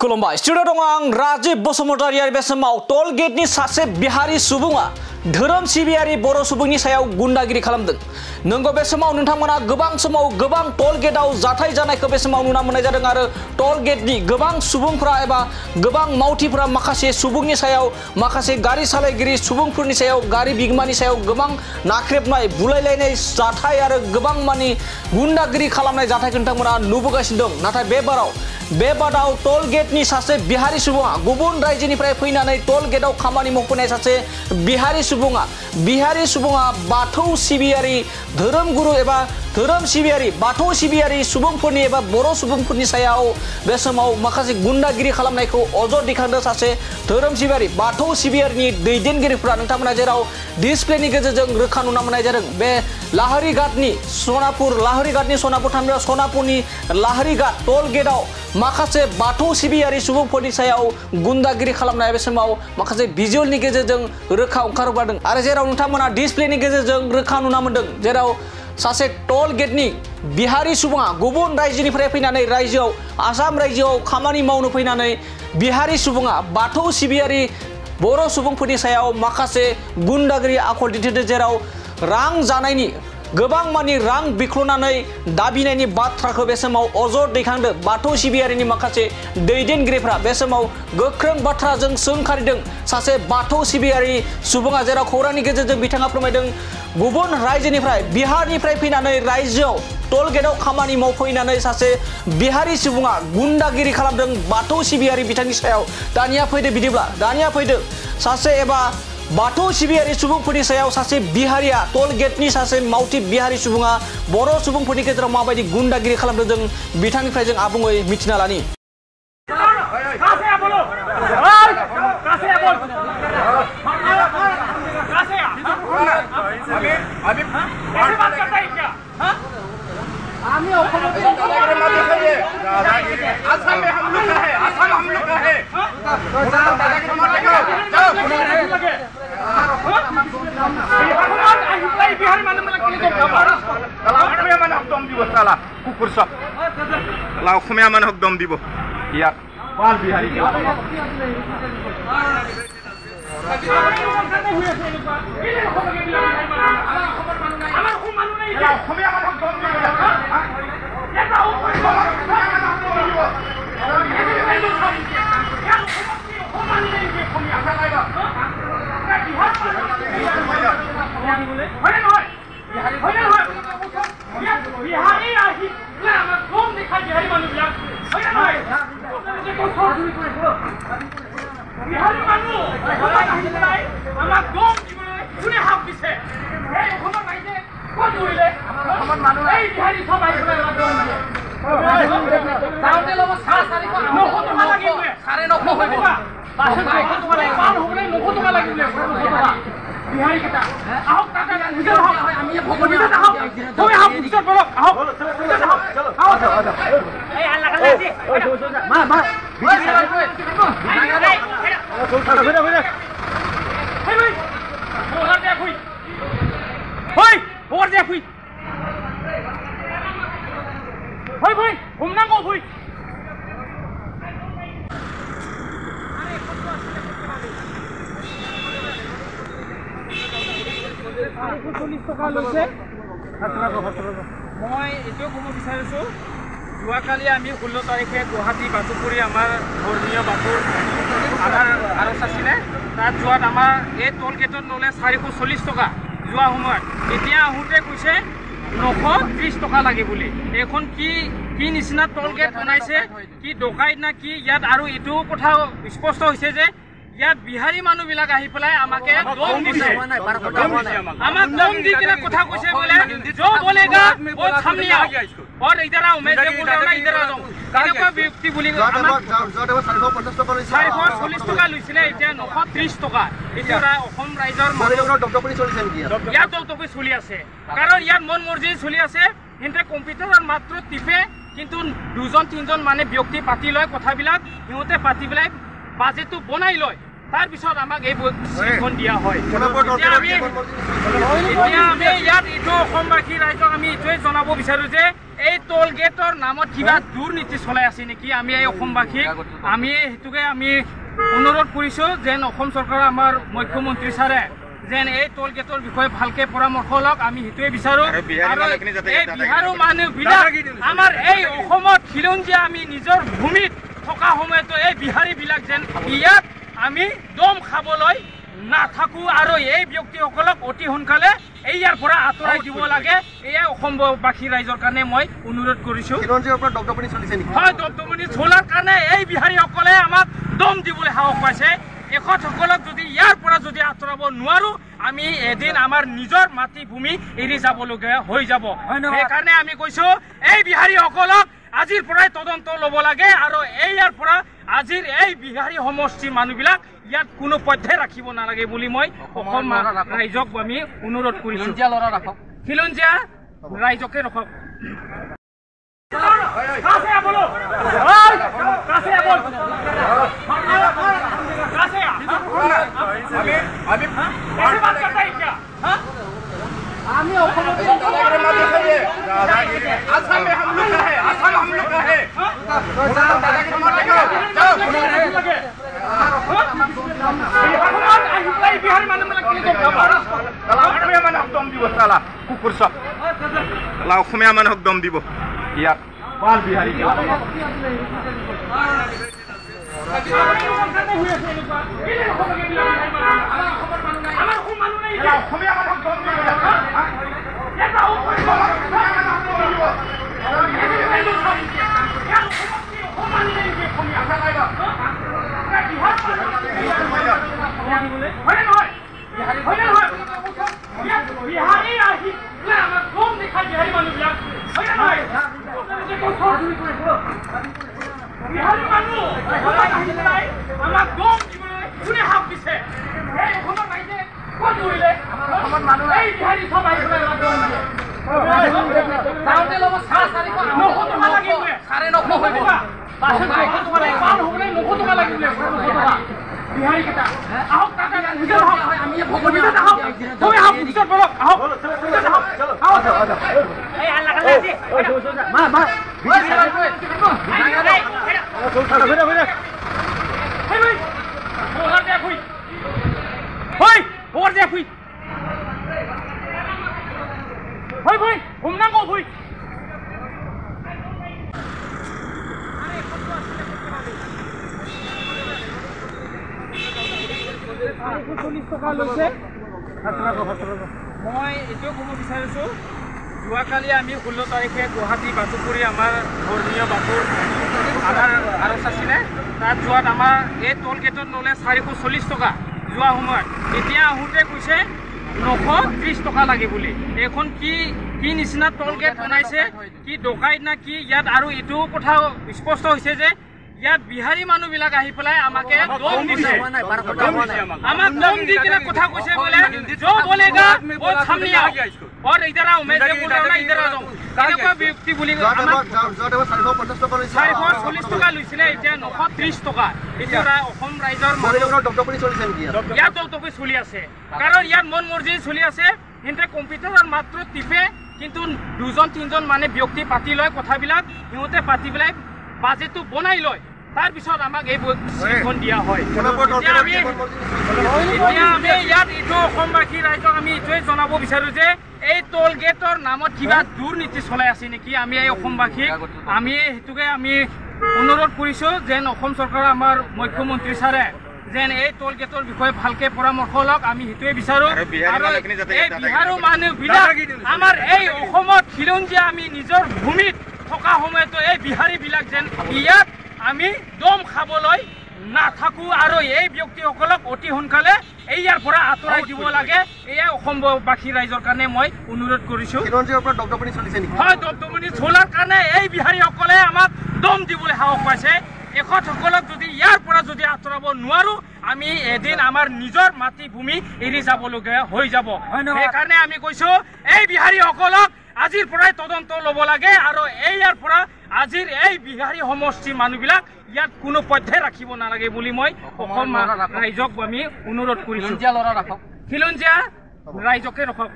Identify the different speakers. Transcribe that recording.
Speaker 1: खुलुमबाय स्टुडिअ दङ आं राजीब बसुमतारी आरो बे समाव टोल गेटनि सासे बिहारि सुबुङा धोरोम सिबियारि बर' सुबुंनि सायाव गुन्डागिरि खालामदों। नंगौ बे समाव नोंथांमोना गोबां समाव गोबां टोल गेटआव जाथाय जानायखौ बे समाव नुना मोननाय जादों आरो टोल गेटनि गोबां सुबुंफोरा एबा गोबां मावथिफोरा माखासे सुबुंनि सायाव माखासे गारि सालायगिरि सुबुंफोरनि सायाव गारि बिगोमानि सायाव गोबां नाख्रेबनाय बुलायलायनाय जाथाय आरो गोबां मानि गुन्डागिरि खालामनाय जाथायखौ नोंथांमोना नुबोगासिनो दं। नाथाय बे बादाव टोल गेटनि सासे बिहारि सुबुङा गुबुन रायजोनिफ्राय फैनानै टोल गेटआव खामानि मावफैनाय सासे बिहारि सुबुङा बाथौ सिबियारि धोरोम गुरु एबा धोरोम सिबियारि बाथौ सिबियारि सुबुंफोरनि एबा बर' सुबुंफोरनि सायाव बे समाव माखासे गुन्डागिरि खालामनायखौ अजद दिखांदों सासे धोरोम सिबियारि बाथौ सिबियारिनि दैदेनगिरिफोरा नोंथांमोना जेराव डिसप्लेनि गेजेरजों रोखा नुना मोननाय जादों। बे लाहारीघाटनि सनापुर थांग्रा सनापुरनि लाहारीघाट टोल गेटआव माखासे बाथौ सिबियारि सुबुंफोरनि सायाव गुन्डागिरि खालामनाय बे समाव माखासे भिजुअलनि गेजेरजों रोखा ओंखारबोदों आरो जेराव नोंथांमोना डिसप्लेनि गेजेरजों रोखा नुना मोनदों जेराव सासे टोल गेटनि बिहारि सुबुङा गुबुन रायजोनिफ्राय फैनानै आसाम रायजोआव खामानि मावनो फैनानै बिहारि सुबुङा बाथौ सिबियारि बर' सुबुंफोरनि सायाव माखासे गुन्डागिरि आखल दिन्थिदों जेराव रां जानायनि गोबां मानि रां बिख्ल'नानै दाबिनायनि बाथ्राखौ बे समाव अजद दैखांदों बाथौ सिबियारिनि माखासे दैदेनगिरिफ्रा बे समाव गोख्रों बाथ्राजों सोंखारिदों सासे बाथौ सिबियारि सुबुङा जेराव खौरांनि गेजेरजों बिथाङा फोरमायदों गुबुन रायजोनिफ्राय बिहारनिफ्राय फैनानै रायजोआव टोल गेटआव खामानि मावफैनानै सासे बिहारि सुबुङा गुन्डागिरि खालामदों बाथौ सिबियारि बिथांनि सायाव। दानिया फैदो सासे एबा बाथौ सिबियारि सुबुंफोरनि सायाव सासे बिहारिया टोल गेटनि सासे मावथि बिहारि सुबुङा बर' सुबुंफोरनि गेजेराव माबायदि गुन्डागिरि खालामदों जों बिथांनिफ्राय जों आबुङै मिथिना लानि।
Speaker 2: कुकुर सब অসমীয়া মানুহক দম দিব ইয়াত পাল বিহাৰী
Speaker 3: মই এতিয়াও ক'ব বিচাৰিছোঁ যোৱাকালি আমি 16 তাৰিখে গুৱাহাটী বাটুপুৰী আমাৰ ধৰ্মীয় বাপুৰ আমাৰ আৰজ আছিলে তাত যোৱাত আমাৰ এই টল গেটত ল'লে 440 টকা যোৱা সময়ত এতিয়া আহোঁতে কৈছে 930 টকা লাগে বুলি। এখন কি নিচিনা টল গেট বনাইছে কি ডকাইত না কি ইয়াত আৰু এইটো কথা স্পষ্ট হৈছে যে ইয়াত বিহাৰী মানুহবিলাক আহি পেলাই আমাকে দম দিছে আমাক দম দি কিনে কথা কৈছে বোলে जो बोलेगा वो सामने आओ और इधर आओ मैं जो बोल रहा हूं ना इधर आ जाओ কেনেকুৱা ব্যক্তি বুলি আমাক 440 টকা লৈছিলে এতিয়া 930 টকা এতিয়া অসম ৰাইজৰ মানুহৰ দপদপনি চলিছে নেকি ইয়াত দপদপনি চলি আছে কাৰণ ইয়াত মন মৰ্জি চলি আছে হিন্তে কম্পিউটাৰত মাত্ৰ টিপে কিন্তু দুজন তিনজন মানে ব্যক্তি পাতি লয় কথাবিলাক হিউতে পাতি পেলাই বাজেটটো বনাই লয় তাৰ পিছত আমাক এই স্লিপখন দিয়া হয়। এতিয়া আমি ইয়াত এইটো অসমবাসী ৰাইজক আমি এইটোৱে জনাব বিচাৰোঁ যে এই টোল গেটৰ নামত কিবা দুৰ্নীতি চলাই আছে নেকি। আমি এই অসমবাসীক আমি সেইটোকে আমি অনুৰোধ কৰিছোঁ যেন অসম চৰকাৰে আমাৰ মুখ্যমন্ত্ৰী ছাৰে যেন এই টোল গেটৰ বিষয়ে ভালকে পৰামৰ্শ লওক। আমি সেইটোৱে বিচাৰোঁ। আৰু এই বিহাৰৰ মানুহবিলাক আমাৰ এই অসমত খিলঞ্জীয়া আমি নিজৰ ভূমিত থকা সময়তো এই বিহাৰীবিলাক যেন ইয়াত আমি দম খাবলৈ নাথাকোঁ আৰু এই ব্যক্তিসকলক অতি সোনকালে ইয়াৰ পৰা আঁতৰাই দিব লাগে। এয়াই অসমবাসী ৰাইজৰ কাৰণে মই অনুৰোধ কৰিছোঁ। হয়, দমদমনি চলাৰ কাৰণে এই বিহাৰীসকলে আমাক দম দিবলৈ সাহস পাইছে। এখেতসকলক যদি ইয়াৰ পৰা যদি আঁতৰাব নোৱাৰোঁ আমি এদিন আমাৰ নিজৰ মাতৃভূমি এৰি যাবলগীয়া হৈ যাব। সেইকাৰণে আমি কৈছোঁ এই বিহাৰীসকলক আজিৰ পৰাই তদন্ত ল'ব লাগে আৰু ইয়াৰ পৰা আজিৰ এই বিহাৰী সমষ্টিৰ মানুহবিলাক ইয়াত কোনো পথে ৰাখিব নালাগে বুলি মই অসম ৰাইজক আমি অনুৰোধ কৰিছোঁ। খিলঞ্জীয়া ৰাইজকে ৰখক।
Speaker 2: কুকুৰ চব অসমীয়া মানুহক দম দিব ইয়াত পাল বিহাৰী
Speaker 3: মই এইটোও ক'ব বিচাৰিছোঁ যোৱাকালি আমি 16 তাৰিখে গুৱাহাটী বাটুপুৰী আমাৰ ধৰ্মীয় বাপুৰ আমাৰ আৰজ আছিলে। তাত যোৱাত আমাৰ এই টোল গেটত ল'লে 440 টকা যোৱা সময়ত। এতিয়া আহোঁতে কৈছে 930 টকা লাগে বুলি। এইখন কি নিচিনা টোল গেট বনাইছে, কি ডকাইত না কি ইয়াত। আৰু এইটো কথা স্পষ্ট হৈছে যে ইয়াত বিহাৰী মানুহবিলাক আহি পেলাই আমাকে দম দিছে। আমাক দম দি কিনে কথা কৈছে বোলে जो बोलेगा वो सामने आओ और इधर आओ। मैं जो बोल रहा हूँ ना इधर आ जाओ। এনেকুৱা ব্যক্তি বুলি 440 টকা লৈছিলে, এতিয়া 930 টকা। এতিয়া অসম ৰাইজৰ ইয়াত দমদমনি চলি আছে কাৰণ ইয়াত মন মৰ্জি চলি আছে। সিহঁতে কম্পিউটাৰত মাত্ৰ টিপে, কিন্তু 2-3জন মানে ব্যক্তি পাতি লয় কথাবিলাক। সিহঁতে পাতি পেলাই বাজেটটো বনাই লয়, তাৰপিছত আমাক এই স্লিপখন দিয়া হয়। এতিয়া আমি ইয়াত এইটো অসমবাসী ৰাইজক আমি এইটোৱে জনাব বিচাৰোঁ যে এই টোল গেটৰ নামত কিবা দুৰ্নীতি চলাই আছে নেকি। আমি এই অসমবাসীক আমি সেইটোকে আমি অনুৰোধ কৰিছোঁ যেন অসম চৰকাৰে আমাৰ মুখ্যমন্ত্ৰী ছাৰে যেন এই টোল গেটৰ বিষয়ে ভালকে পৰামৰ্শ লওক। আমি সেইটোৱে বিচাৰোঁ। আৰু এই বিহাৰৰ মানুহবিলাক আমাৰ এই অসমত খিলঞ্জীয়া আমি নিজৰ ভূমিত থকা সময়তো এই বিহাৰীবিলাক যেন ইয়াত আমি দম খাবলৈ নাথাকোঁ আৰু এই ব্যক্তিসকলক অতি সোনকালে ইয়াৰ পৰা আঁতৰাই দিব লাগে। এয়াই অসমবাসী ৰাইজৰ কাৰণে মই অনুৰোধ কৰিছোঁ। হয়, দমদমনি চলাৰ কাৰণে এই বিহাৰীসকলে আমাক দম দিবলৈ সাহস পাইছে। এখেতসকলক যদি ইয়াৰ পৰা যদি আঁতৰাব নোৱাৰোঁ আমি এদিন আমাৰ নিজৰ মাতৃভূমি এৰি যাবলগীয়া হৈ যাব। সেইকাৰণে আমি কৈছোঁ এই বিহাৰীসকলক আজিৰ পৰাই তদন্ত ল'ব লাগে আৰু ইয়াৰ পৰা আজিৰ এই বিহাৰী সমষ্টিৰ মানুহবিলাক ইয়াত কোনো পথে ৰাখিব নালাগে বুলি মই অসম ৰাইজক আমি অনুৰোধ কৰিছোঁ খিলঞ্জীয়া ৰাইজকে ৰাখক